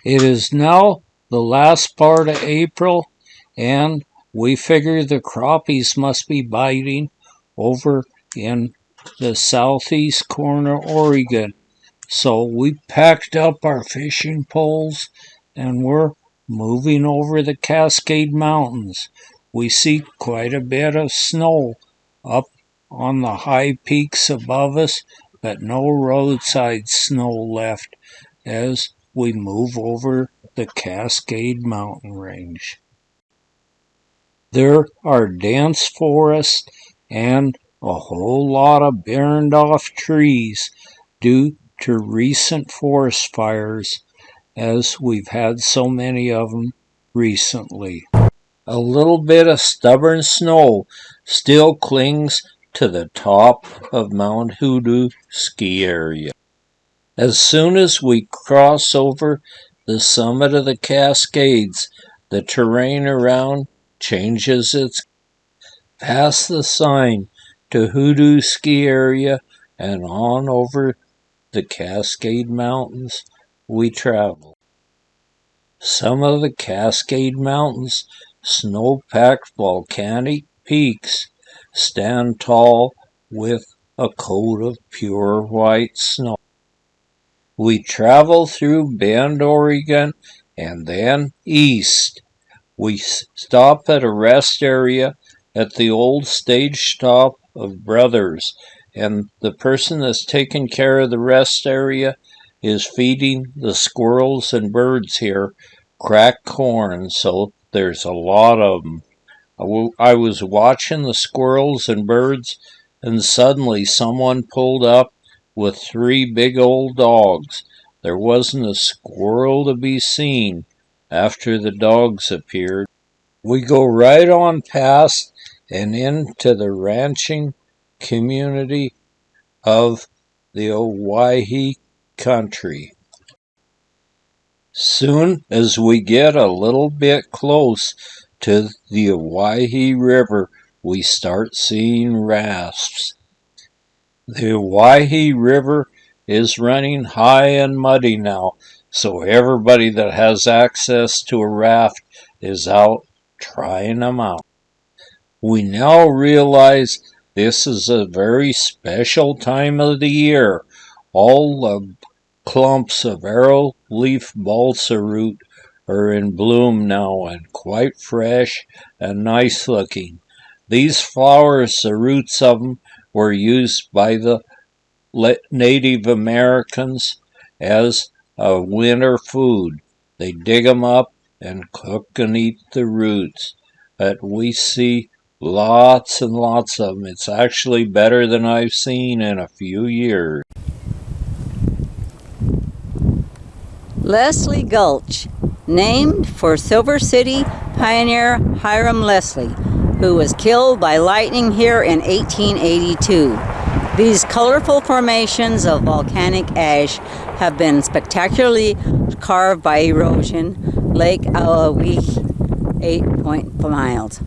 It is now the last part of April, and we figure the crappies must be biting over in the southeast corner of Oregon. So we packed up our fishing poles and we're moving over the Cascade Mountains. We see quite a bit of snow up on the high peaks above us, but no roadside snow left as we move over the Cascade Mountain Range. There are dense forests and a whole lot of burned off trees due to recent forest fires, as we've had so many of them recently. A little bit of stubborn snow still clings to the top of Mount Hoodoo ski area. As soon as we cross over the summit of the Cascades, the terrain around changes its past the sign to Hoodoo ski area and on over the Cascade Mountains we travel. Some of the Cascade Mountains' snow-packed volcanic peaks stand tall with a coat of pure white snow. We travel through Bend, Oregon, and then east. We stop at a rest area at the old stage stop of Brothers, and the person that's taking care of the rest area is feeding the squirrels and birds here cracked corn, so there's a lot of them. I was watching the squirrels and birds, and suddenly someone pulled up with 3 big old dogs. There wasn't a squirrel to be seen after the dogs appeared. We go right on past and into the ranching community of the Owyhee country. Soon as we get a little bit close to the Owyhee River, we start seeing rafts. The Owyhee River is running high and muddy now, so everybody that has access to a raft is out trying them out. We now realize this is a very special time of the year. All the clumps of arrowleaf balsa root are in bloom now and quite fresh and nice looking. These flowers, the roots of them, were used by the Native Americans as a winter food. They dig them up and cook and eat the roots. But we see lots and lots of them. It's actually better than I've seen in a few years. Leslie Gulch, named for Silver City pioneer Hiram Leslie, who was killed by lightning here in 1882. These colorful formations of volcanic ash have been spectacularly carved by erosion. Lake Owyhee, 8.5 miles.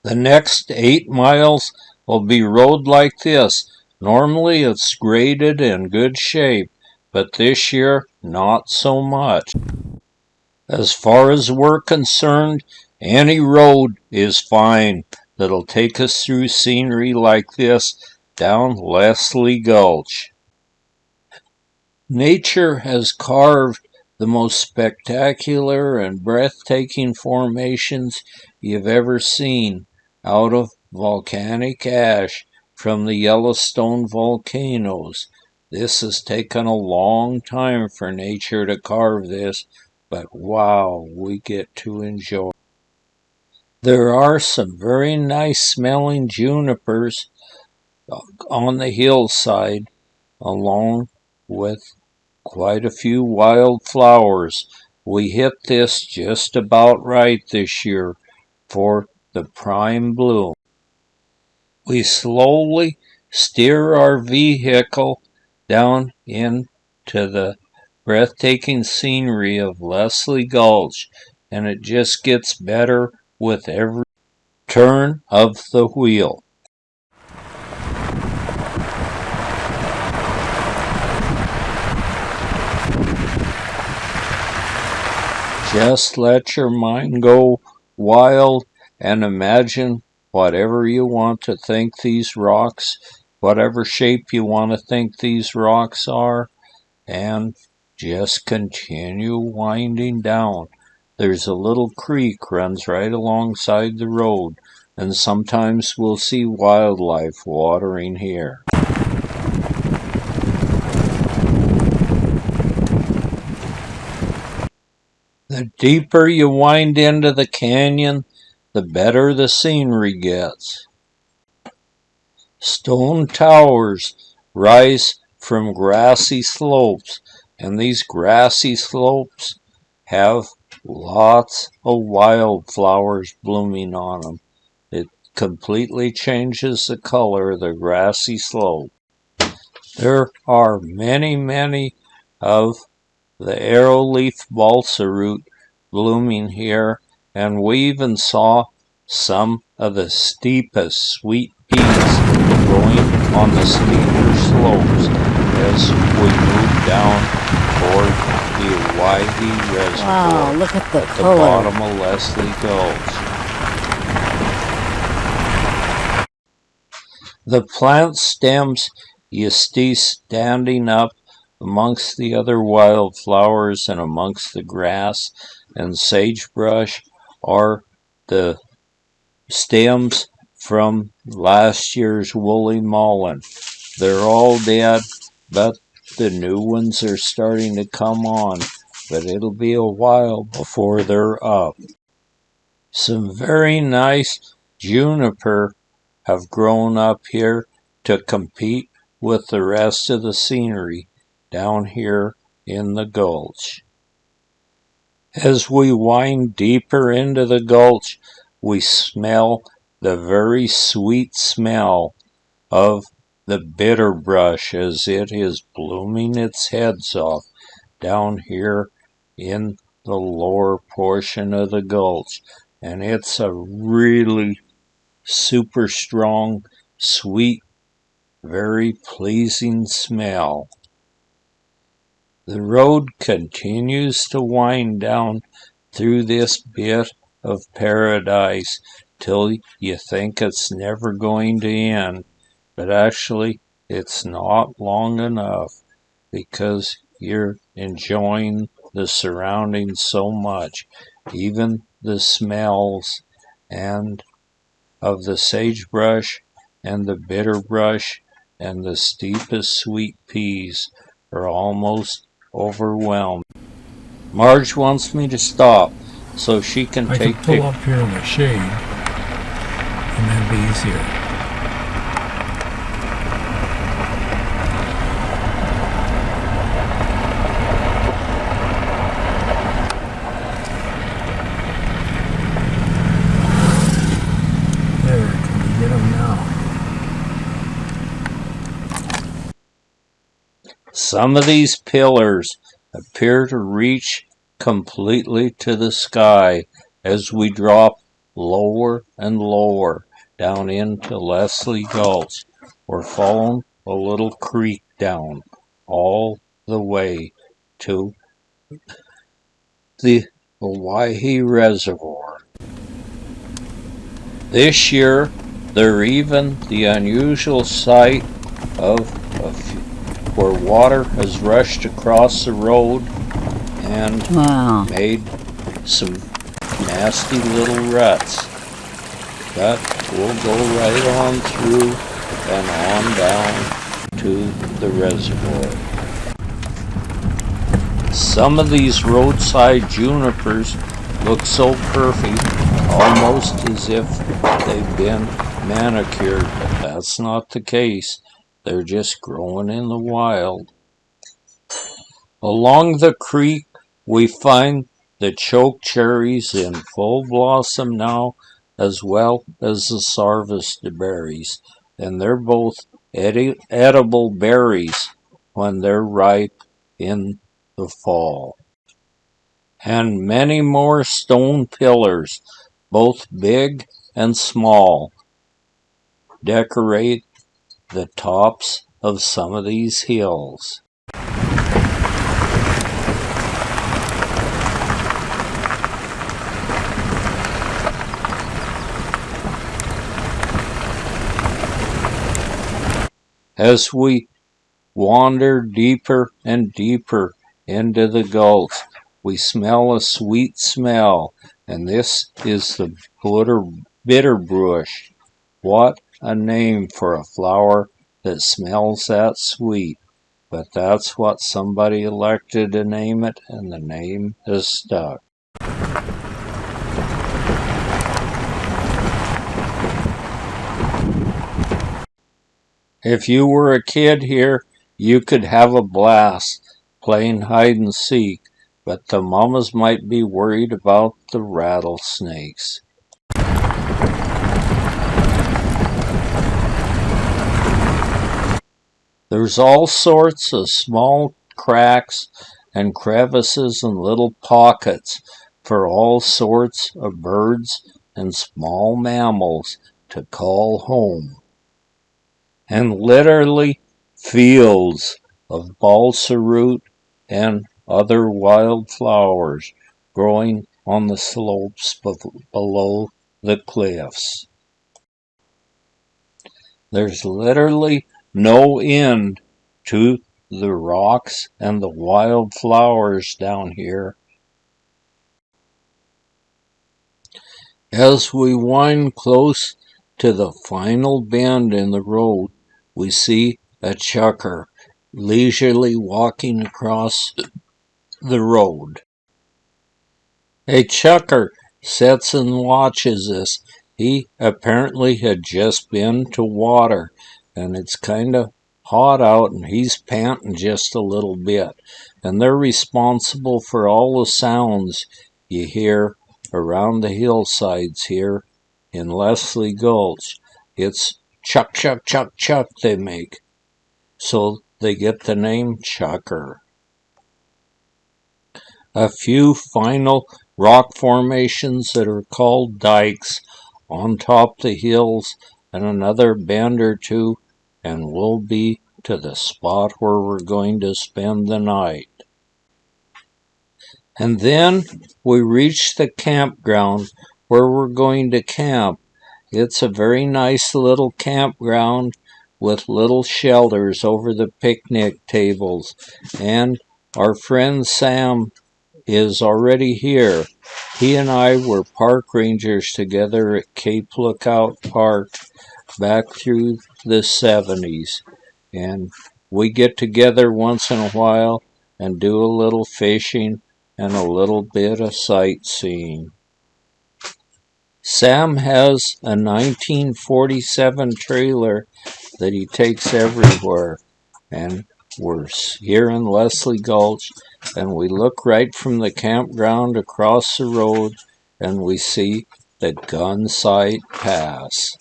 The next 8 miles will be road like this. Normally it's graded in good shape, but this year not so much. As far as we're concerned, any road is fine that'll take us through scenery like this down Leslie Gulch. Nature has carved the most spectacular and breathtaking formations you've ever seen out of volcanic ash from the Yellowstone volcanoes. This has taken a long time for nature to carve this, but wow, we get to enjoy. There are some very nice smelling junipers on the hillside, along with quite a few wildflowers. We hit this just about right this year for the prime bloom. We slowly steer our vehicle down into the breathtaking scenery of Leslie Gulch, and it just gets better with every turn of the wheel. Just let your mind go wild and imagine whatever you want to think these rocks, whatever shape you want to think these rocks are, and just continue winding down. There's a little creek runs right alongside the road, and sometimes we'll see wildlife watering here. The deeper you wind into the canyon, the better the scenery gets. Stone towers rise from grassy slopes, and these grassy slopes have lots of wildflowers blooming on them. It completely changes the color of the grassy slope. There are many of the arrowleaf balsa root blooming here, and we even saw some of the steepest sweet peas growing on the steeper slopes as we move down toward the Owyhee Reservoir. Wow, look at the at color. The bottom of Leslie Gulch. The plant stems you see standing up amongst the other wildflowers and amongst the grass and sagebrush are the stems from last year's woolly mullein. They're all dead, but the new ones are starting to come on, but it'll be a while before they're up. Some very nice juniper have grown up here to compete with the rest of the scenery down here in the gulch. As we wind deeper into the gulch, we smell the very sweet smell of the bitterbrush as it is blooming its heads off down here in the lower portion of the gulch. And it's a really super strong, sweet, very pleasing smell. The road continues to wind down through this bit of paradise till you think it's never going to end, but actually it's not long enough because you're enjoying the surroundings so much, even the smells and of the sagebrush and the bitterbrush and the steepest sweet peas are almost overwhelmed. Marge wants me to stop so she can I take can pull up here in the shade and that'd be easier. There, can you get them now? Some of these pillars appear to reach completely to the sky as we drop lower and lower down into Leslie Gulch. We're following a little creek down all the way to the Owyhee Reservoir. This year, there even the unusual sight of where water has rushed across the road and made some nasty little ruts. But we'll go right on through and on down to the reservoir. Some of these roadside junipers look so perfect, almost as if they've been manicured, but that's not the case. They're just growing in the wild. Along the creek, we find the choke cherries in full blossom now, as well as the sarvista berries, and they're both edible berries when they're ripe in the fall. And many more stone pillars, both big and small, decorate the tops of some of these hills. As we wander deeper and deeper into the gulch, we smell a sweet smell, and this is the bitterbrush. What a name for a flower that smells that sweet. But that's what somebody elected to name it, and the name has stuck. If you were a kid here, you could have a blast playing hide and seek, but the mamas might be worried about the rattlesnakes. There's all sorts of small cracks and crevices and little pockets for all sorts of birds and small mammals to call home. And literally fields of balsa root and other wild flowers growing on the slopes below the cliffs. There's literally no end to the rocks and the wild flowers down here. As we wind close to the final bend in the road, we see a chucker leisurely walking across the road. A chucker sits and watches us. He apparently had just been to water, and it's kind of hot out, and he's panting just a little bit. And they're responsible for all the sounds you hear around the hillsides here in Leslie Gulch. It's chuck, chuck, chuck, chuck they make. So they get the name chucker. A few final rock formations that are called dikes on top the hills, and another bend or two, and we'll be to the spot where we're going to spend the night. And then we reach the campground where we're going to camp. It's a very nice little campground with little shelters over the picnic tables, and our friend Sam is already here. He and I were park rangers together at Cape Lookout Park back through the 70s, and we get together once in a while and do a little fishing and a little bit of sightseeing. Sam has a 1947 trailer that he takes everywhere, and we're here in Leslie Gulch, and we look right from the campground across the road, and we see the Gunsight Pass.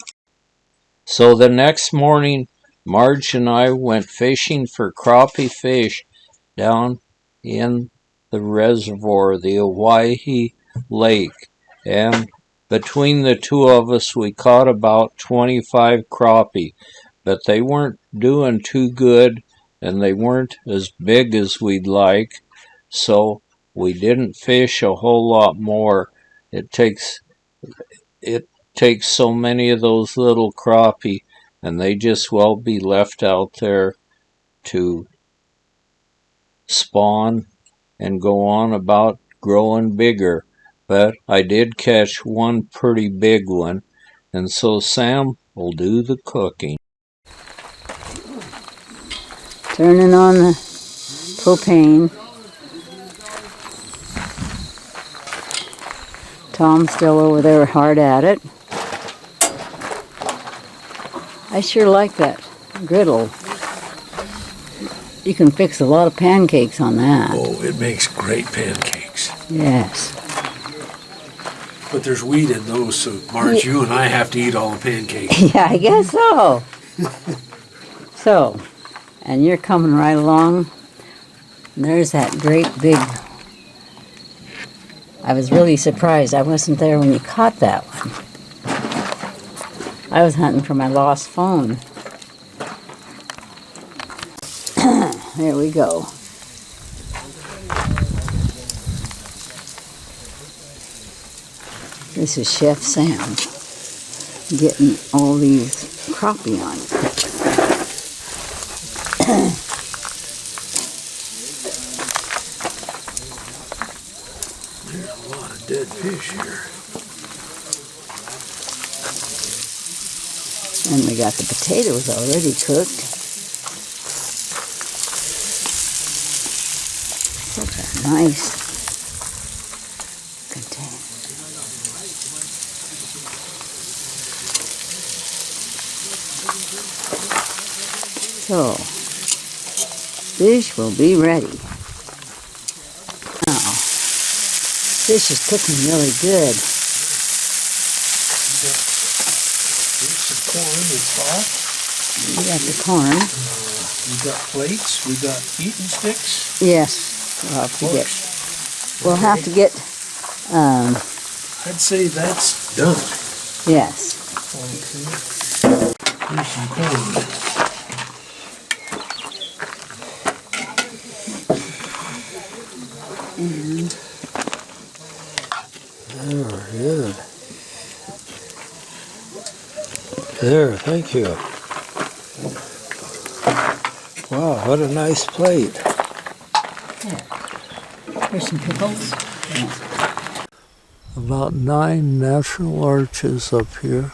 So the next morning, Marge and I went fishing for crappie fish down in the reservoir, the Owyhee Lake, and between the two of us, we caught about 25 crappie, but they weren't doing too good, and they weren't as big as we'd like, so we didn't fish a whole lot more. It takes so many of those little crappie, and they just well be left out there to spawn and go on about growing bigger. But I did catch one pretty big one, and so Sam will do the cooking. Turning on the propane. Tom's still over there hard at it. I sure like that griddle. You can fix a lot of pancakes on that. Oh, it makes great pancakes. Yes. But there's wheat in those, so Marge, you and I have to eat all the pancakes. Yeah, I guess so. So, and you're coming right along. And there's that great big... I was really surprised. I wasn't there when you caught that one. I was hunting for my lost phone. There we go. This is Chef Sam getting all these crappie on it. There's a lot of dead fish here. And we got the potatoes already cooked. Such a nice container. So, fish will be ready. Now, fish is cooking really good. Here's some corn that's hot. We got the corn. We got plates. We got eating sticks. Yes, we'll have to get, I'd say that's done. yes. Here's some corn. And There, good. There, thank you. Wow, what a nice plate. here's some pickles. About 9 natural arches up here.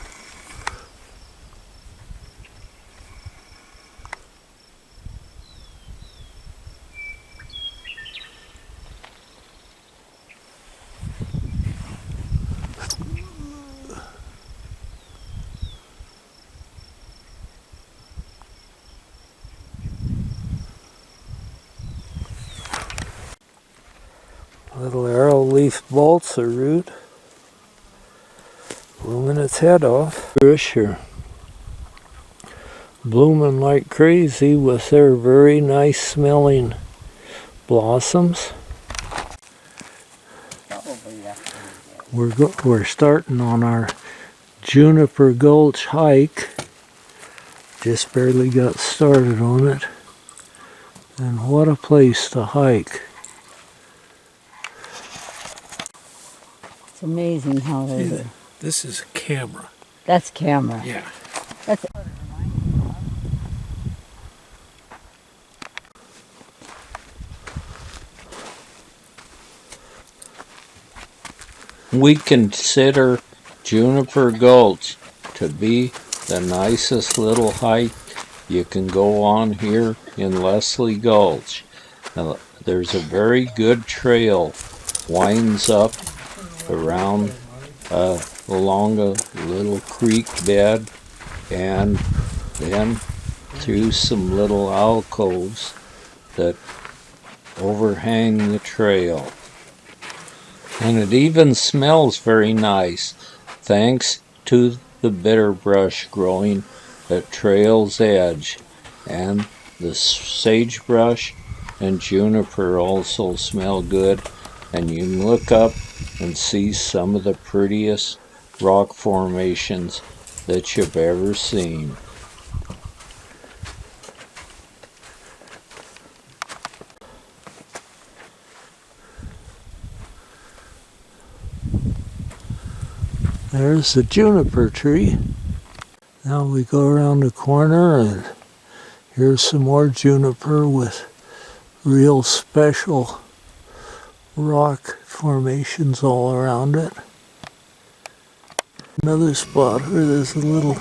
Little arrow leaf bolts or root. Blooming its head off. Bush here. Blooming like crazy with their very nice smelling blossoms. We're starting on our Juniper Gulch hike. Just barely got started on it. And what a place to hike. It's amazing how they do. This is a camera. That's camera. Yeah. That's We consider Juniper Gulch to be the nicest little hike you can go on here in Leslie Gulch. Now, there's a very good trail winds up around along a little creek bed and then through some little alcoves that overhang the trail. And it even smells very nice, thanks to the bitterbrush growing at trail's edge. And the sagebrush and juniper also smell good, and you can look up and see some of the prettiest rock formations that you've ever seen. There's the juniper tree. Now we go around the corner and here's some more juniper with real special rock formations all around it. Another spot where there's a little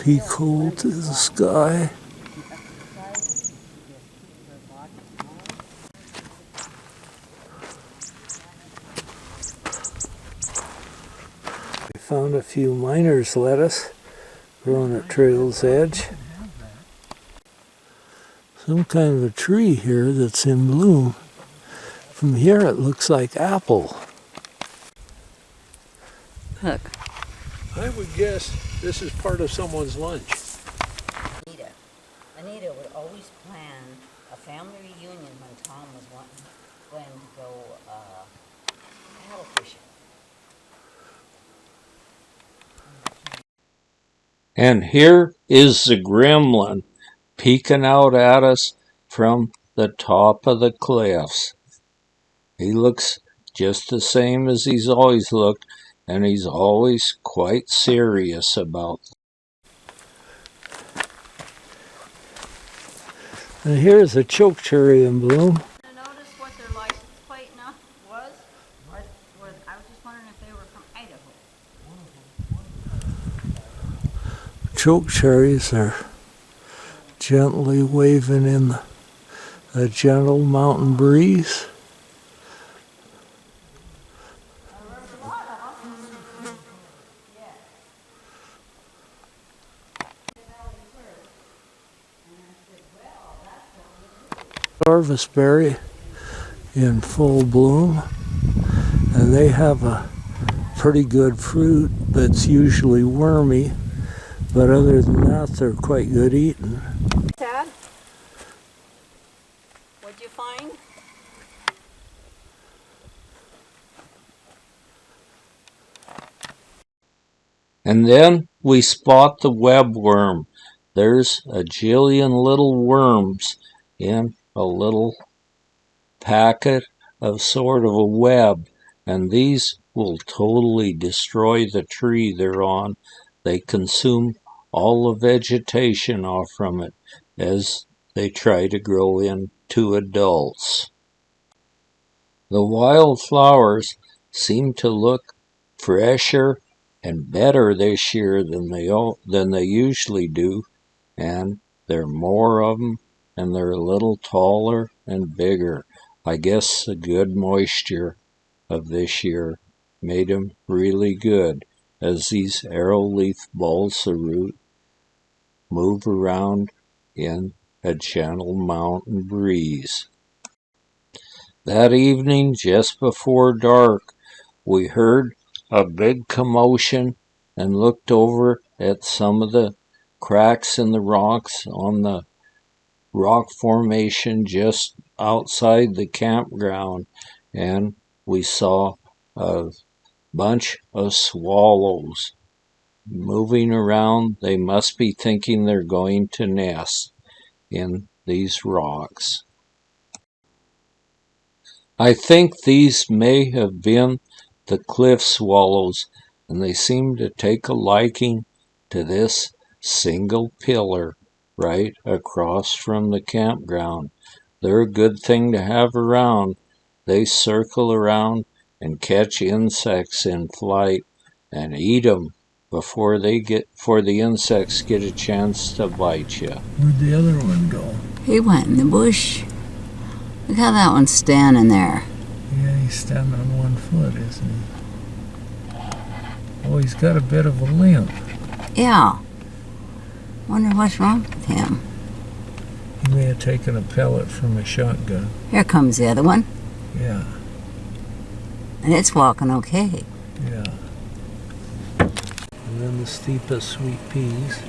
peak hole to the sky. We found a few miner's lettuce growing at trail's edge. Some kind of a tree here that's in bloom. From here it looks like apple. Look. I would guess this is part of someone's lunch. Anita would always plan a family reunion when Tom was going to go paddle fishing. And here is the gremlin peeking out at us from the top of the cliffs. He looks just the same as he's always looked, and he's always quite serious about And here's a chokecherry in bloom. Notice what their license plate was? I was just wondering if they were from Idaho. Chokecherries are gently waving in a gentle mountain breeze. Harvestberry in full bloom, and they have a pretty good fruit that's usually wormy, but other than that they're quite good eating. Dad, what'd you find? And then we spot the webworm. There's a jillion little worms in a little packet of sort of a web, and these will totally destroy the tree they're on. They consume all the vegetation off from it as they try to grow into adults. The wildflowers seem to look fresher and better this year than they usually do, and there are more of them, and they're a little taller and bigger. I guess the good moisture of this year made them really good as these arrowleaf balsa root move around in a gentle mountain breeze. That evening, just before dark, we heard a big commotion and looked over at some of the cracks in the rocks on the rock formation just outside the campground, and we saw a bunch of swallows moving around. They must be thinking they're going to nest in these rocks. I think these may have been the cliff swallows, and they seem to take a liking to this single pillar right across from the campground. They're a good thing to have around. They circle around and catch insects in flight and eat them before the insects get a chance to bite you. Where'd the other one go? He went in the bush. Look how that one's standing there. Yeah, he's standing on one foot, isn't he? Oh, he's got a bit of a limp. Yeah. Wonder what's wrong with him. He may have taken a pellet from a shotgun. Here comes the other one. Yeah, And it's walking okay. yeah. And then the steepest sweet peas.